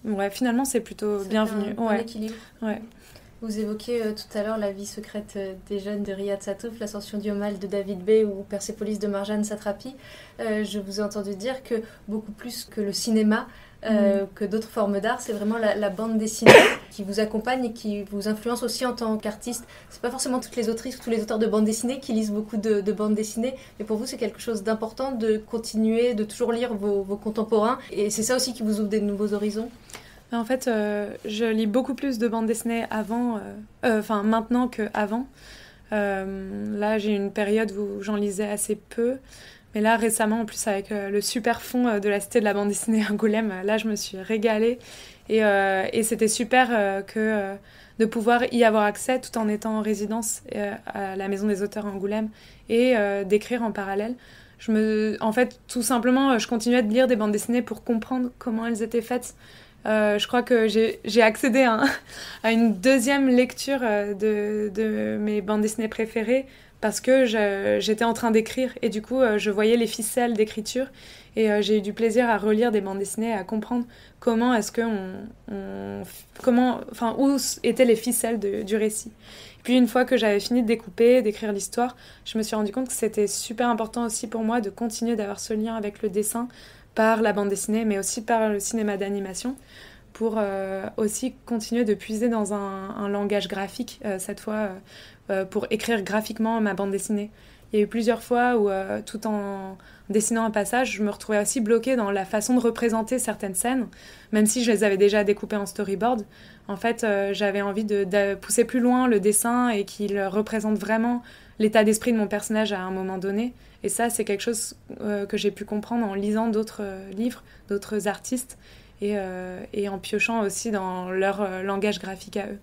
ouais, finalement c'est plutôt bienvenu. Un bon équilibre. Ouais. Vous évoquiez tout à l'heure La vie secrète des jeunes de Riyad Sattouf, L'ascension du mal de David Bey ou Persépolis de Marjane Satrapi. Je vous ai entendu dire que beaucoup plus que le cinéma, que d'autres formes d'art, c'est vraiment la bande dessinée qui vous accompagne et qui vous influence aussi en tant qu'artiste. C'est pas forcément toutes les autrices ou tous les auteurs de bande dessinée qui lisent beaucoup de bandes dessinées, mais pour vous c'est quelque chose d'important de continuer, de toujours lire vos contemporains, et c'est ça aussi qui vous ouvre des nouveaux horizons. En fait, je lis beaucoup plus de bandes dessinées maintenant qu'avant. Là, j'ai une période où j'en lisais assez peu. Mais là, récemment, en plus, avec le super fond de la Cité de la bande dessinée Angoulême, là, je me suis régalée. Et c'était super de pouvoir y avoir accès tout en étant en résidence à la Maison des auteurs à Angoulême et d'écrire en parallèle. En fait, tout simplement, je continuais de lire des bandes dessinées pour comprendre comment elles étaient faites. Je crois que j'ai accédé à une deuxième lecture de mes bandes dessinées préférées parce que j'étais en train d'écrire et du coup je voyais les ficelles d'écriture et j'ai eu du plaisir à relire des bandes dessinées, à comprendre comment est-ce que où étaient les ficelles du récit. Et puis une fois que j'avais fini de découper, d'écrire l'histoire, je me suis rendu compte que c'était super important aussi pour moi de continuer d'avoir ce lien avec le dessin par la bande dessinée, mais aussi par le cinéma d'animation, pour aussi continuer de puiser dans un langage graphique, cette fois, pour écrire graphiquement ma bande dessinée. Il y a eu plusieurs fois où, tout en dessinant un passage, je me retrouvais aussi bloquée dans la façon de représenter certaines scènes, même si je les avais déjà découpées en storyboard. En fait, j'avais envie de pousser plus loin le dessin et qu'il représente vraiment l'état d'esprit de mon personnage à un moment donné. Et ça, c'est quelque chose que j'ai pu comprendre en lisant d'autres livres, d'autres artistes, et en piochant aussi dans leur langage graphique à eux.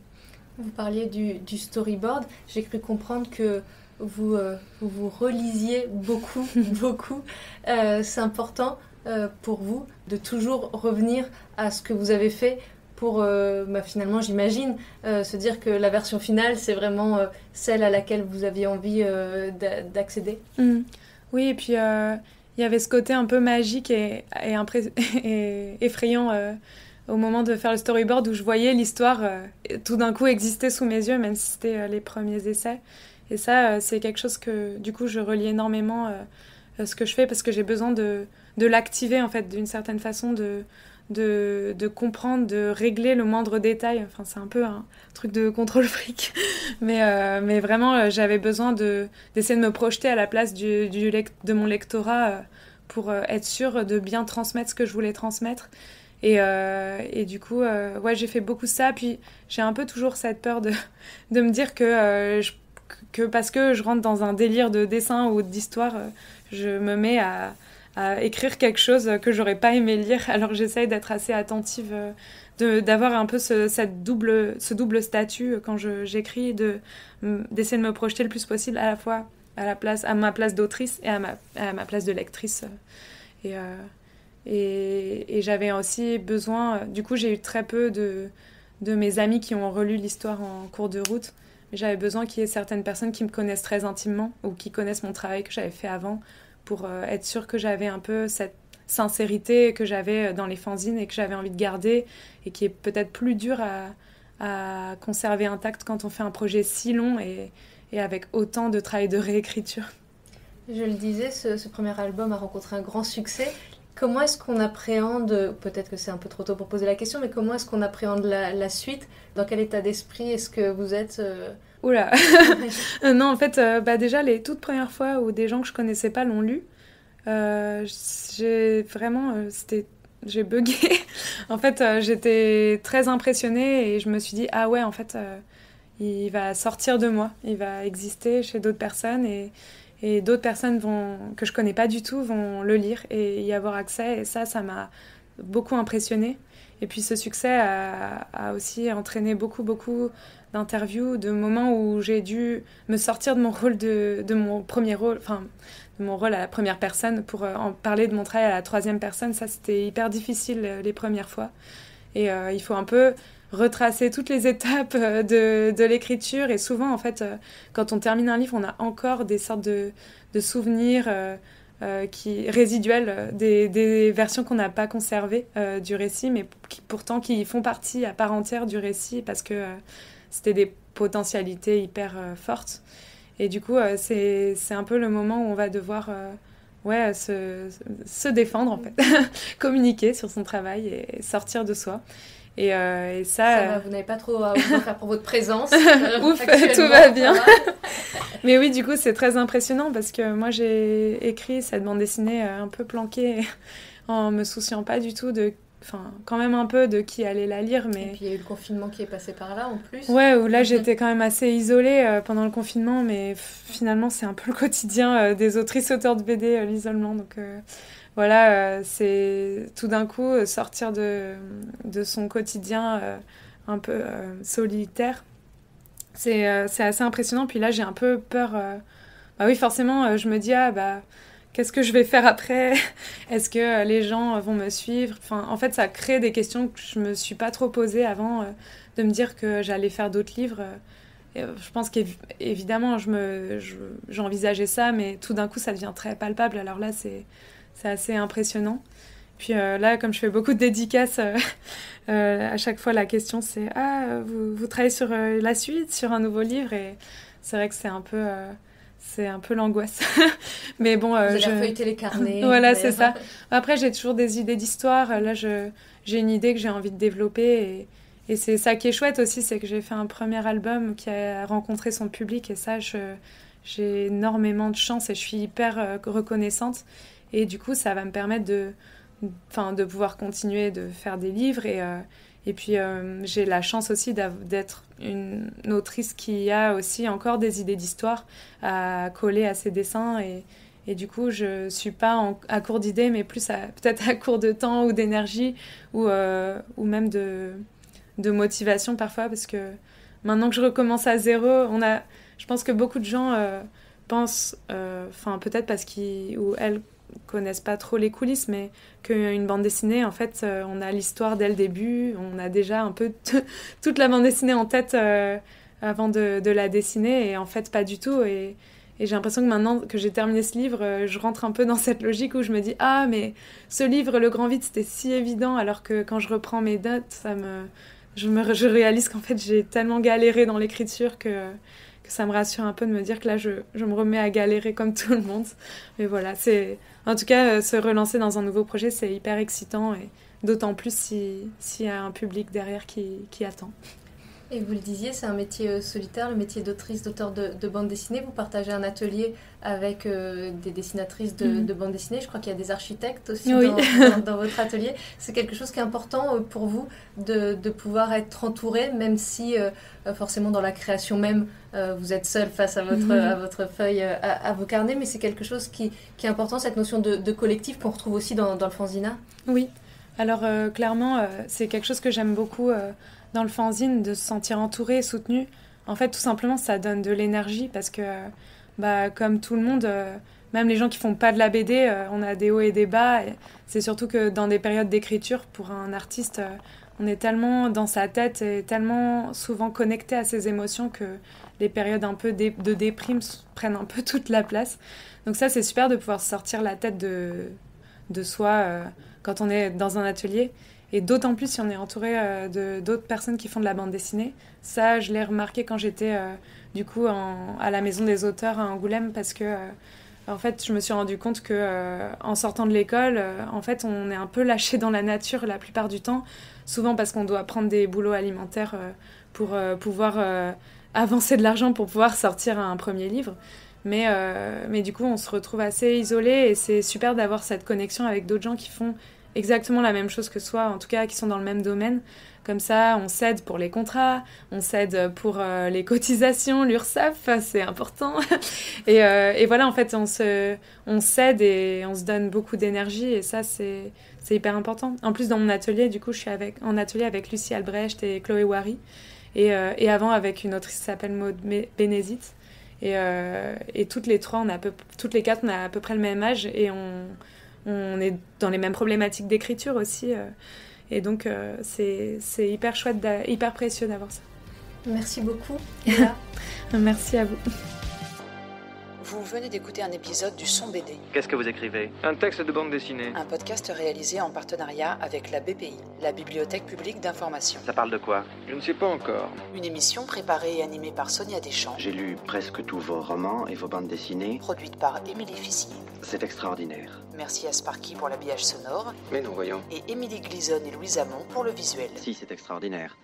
Vous parliez du storyboard. J'ai cru comprendre que vous relisiez beaucoup, beaucoup. C'est important pour vous de toujours revenir à ce que vous avez fait pour, finalement, j'imagine, se dire que la version finale, c'est vraiment celle à laquelle vous aviez envie d'accéder. Oui, et puis il y avait ce côté un peu magique et effrayant au moment de faire le storyboard où je voyais l'histoire tout d'un coup exister sous mes yeux, même si c'était les premiers essais. Et ça, c'est quelque chose que, du coup, je relie énormément ce que je fais parce que j'ai besoin de l'activer, en fait, d'une certaine façon, de comprendre, de régler le moindre détail. Enfin, c'est un peu un truc de contrôle fric. Mais vraiment, j'avais besoin d'essayer de me projeter à la place de mon lectorat pour être sûre de bien transmettre ce que je voulais transmettre. Et du coup, j'ai fait beaucoup ça. Puis j'ai un peu toujours cette peur de me dire que parce que je rentre dans un délire de dessin ou d'histoire, je me mets à écrire quelque chose que j'aurais pas aimé lire. Alors j'essaye d'être assez attentive, d'avoir un peu ce double statut quand j'écris, d'essayer de me projeter le plus possible à la fois à ma place d'autrice et à ma place de lectrice. Et j'avais aussi besoin... Du coup, j'ai eu très peu de mes amis qui ont relu l'histoire en cours de route. Mais j'avais besoin qu'il y ait certaines personnes qui me connaissent très intimement ou qui connaissent mon travail que j'avais fait avant pour être sûre que j'avais un peu cette sincérité que j'avais dans les fanzines et que j'avais envie de garder et qui est peut-être plus dur à conserver intact quand on fait un projet si long et avec autant de travail de réécriture. Je le disais, ce premier album a rencontré un grand succès. Comment est-ce qu'on appréhende, peut-être que c'est un peu trop tôt pour poser la question, mais comment est-ce qu'on appréhende la suite? Dans quel état d'esprit est-ce que vous êtes Oula. Non, en fait, déjà, les toutes premières fois où des gens que je connaissais pas l'ont lu, j'ai vraiment... j'ai bugué. En fait, j'étais très impressionnée et je me suis dit, ah ouais, en fait, il va sortir de moi. Il va exister chez d'autres personnes et d'autres personnes que je connais pas du tout vont le lire et y avoir accès. Et ça m'a beaucoup impressionnée. Et puis ce succès a aussi entraîné beaucoup d'interviews, de moments où j'ai dû me sortir de mon rôle de mon premier rôle, enfin de mon rôle à la première personne pour en parler de mon travail à la troisième personne. Ça, c'était hyper difficile les premières fois. Et il faut un peu retracer toutes les étapes de l'écriture. Et souvent, en fait, quand on termine un livre, on a encore des sortes de souvenirs résiduels, des versions qu'on n'a pas conservées du récit, mais pourtant qui font partie à part entière du récit parce que c'était des potentialités hyper fortes. Et du coup, c'est un peu le moment où on va devoir se défendre, en fait, communiquer sur son travail et sortir de soi. Et ça va, vous n'avez pas trop à vous en faire pour votre présence. Ouf, tout va bien. Mais oui, du coup, c'est très impressionnant parce que moi, j'ai écrit cette bande dessinée un peu planquée en me souciant pas du tout quand même un peu de qui allait la lire. Mais... Et puis il y a eu le confinement qui est passé par là en plus. Ouais, où là j'étais quand même assez isolée pendant le confinement, mais finalement c'est un peu le quotidien des autrices-auteurs de BD, l'isolement. Donc voilà, c'est tout d'un coup sortir de son quotidien un peu solitaire. C'est assez impressionnant. Puis là j'ai un peu peur. Bah oui, forcément, je me dis, qu'est-ce que je vais faire après? Est-ce que les gens vont me suivre? Enfin, en fait, ça crée des questions que je me suis pas trop posées avant de me dire que j'allais faire d'autres livres. Je pense qu'évidemment, j'envisageais ça, mais tout d'un coup, ça devient très palpable. Alors là, c'est assez impressionnant. Puis là, comme je fais beaucoup de dédicaces, à chaque fois, la question, c'est « Ah, vous travaillez sur la suite, sur un nouveau livre ?» Et c'est vrai que c'est un peu l'angoisse. Mais bon, vous allez feuilleter les carnets. Voilà, c'est ça. Après, j'ai toujours des idées d'histoire. Là, j'ai une idée que j'ai envie de développer. Et c'est ça qui est chouette aussi, c'est que j'ai fait un premier album qui a rencontré son public. Et ça, j'ai énormément de chance et je suis hyper reconnaissante. Et du coup, ça va me permettre de pouvoir continuer de faire des livres. Et puis, j'ai la chance aussi d'être une autrice qui a aussi encore des idées d'histoire à coller à ses dessins. Et du coup, je ne suis pas à court d'idées, mais plus peut-être à court de temps ou d'énergie ou même de motivation parfois. Parce que maintenant que je recommence à zéro, je pense que beaucoup de gens pensent, peut-être parce qu'ils ou elles connaissent pas trop les coulisses, mais qu'une bande dessinée, en fait, on a l'histoire dès le début, on a déjà un peu toute la bande dessinée en tête avant de la dessiner, et en fait, pas du tout. Et j'ai l'impression que maintenant que j'ai terminé ce livre, je rentre un peu dans cette logique où je me dis « Ah, mais ce livre, Le Grand Vide, c'était si évident », alors que quand je reprends mes notes, je réalise qu'en fait, j'ai tellement galéré dans l'écriture que ça me rassure un peu de me dire que là, je me remets à galérer comme tout le monde. Mais voilà, en tout cas, se relancer dans un nouveau projet, c'est hyper excitant, et d'autant plus s'il y a un public derrière qui attend. Et vous le disiez, c'est un métier solitaire, le métier d'auteur de bande dessinée. Vous partagez un atelier avec des dessinatrices de bande dessinée. Je crois qu'il y a des architectes aussi dans votre atelier. C'est quelque chose qui est important pour vous de pouvoir être entouré, même si forcément dans la création même, vous êtes seul face à votre feuille, à vos carnets. Mais c'est quelque chose qui est important, cette notion de collectif qu'on retrouve aussi dans le fanzina. Oui, alors clairement, c'est quelque chose que j'aime beaucoup dans le fanzine, de se sentir entouré et soutenu. En fait, tout simplement, ça donne de l'énergie parce que, comme tout le monde, même les gens qui font pas de la BD, on a des hauts et des bas. Et c'est surtout que dans des périodes d'écriture, pour un artiste, on est tellement dans sa tête et tellement souvent connecté à ses émotions que les périodes un peu de déprime prennent un peu toute la place. Donc ça, c'est super de pouvoir sortir la tête de soi quand on est dans un atelier. Et d'autant plus si on est entouré d'autres personnes qui font de la bande dessinée. Ça, je l'ai remarqué quand j'étais du coup à la Maison des Auteurs à Angoulême, parce que En fait, je me suis rendu compte que en sortant de l'école, en fait, on est un peu lâché dans la nature la plupart du temps, souvent parce qu'on doit prendre des boulots alimentaires pour pouvoir avancer de l'argent pour pouvoir sortir un premier livre. Mais du coup, on se retrouve assez isolé et c'est super d'avoir cette connexion avec d'autres gens qui font exactement la même chose que soi, en tout cas qui sont dans le même domaine. Comme ça, on s'aide pour les contrats, on s'aide pour les cotisations, l'URSSAF, c'est important. Et voilà, en fait, on s'aide et on se donne beaucoup d'énergie et ça, c'est hyper important. En plus, dans mon atelier, du coup, je suis en atelier avec Lucie Albrecht et Chloé Wary et avant avec une autrice qui s'appelle Maud Bénézit. Et toutes les quatre, on a à peu près le même âge et on est dans les mêmes problématiques d'écriture aussi. Et donc, c'est hyper chouette, hyper précieux d'avoir ça. Merci beaucoup, Léa. Merci à vous. Vous venez d'écouter un épisode du Son BD. Qu'est-ce que vous écrivez ? Un texte de bande dessinée. Un podcast réalisé en partenariat avec la BPI, la Bibliothèque publique d'information. Ça parle de quoi ? Je ne sais pas encore. Une émission préparée et animée par Sonia Deschamps. J'ai lu presque tous vos romans et vos bandes dessinées. Produite par Émilie Fissier. C'est extraordinaire. Merci à Sparky pour l'habillage sonore. Mais non, voyons. Et Émilie Glison et Louise Hamon pour le visuel. Si, c'est extraordinaire.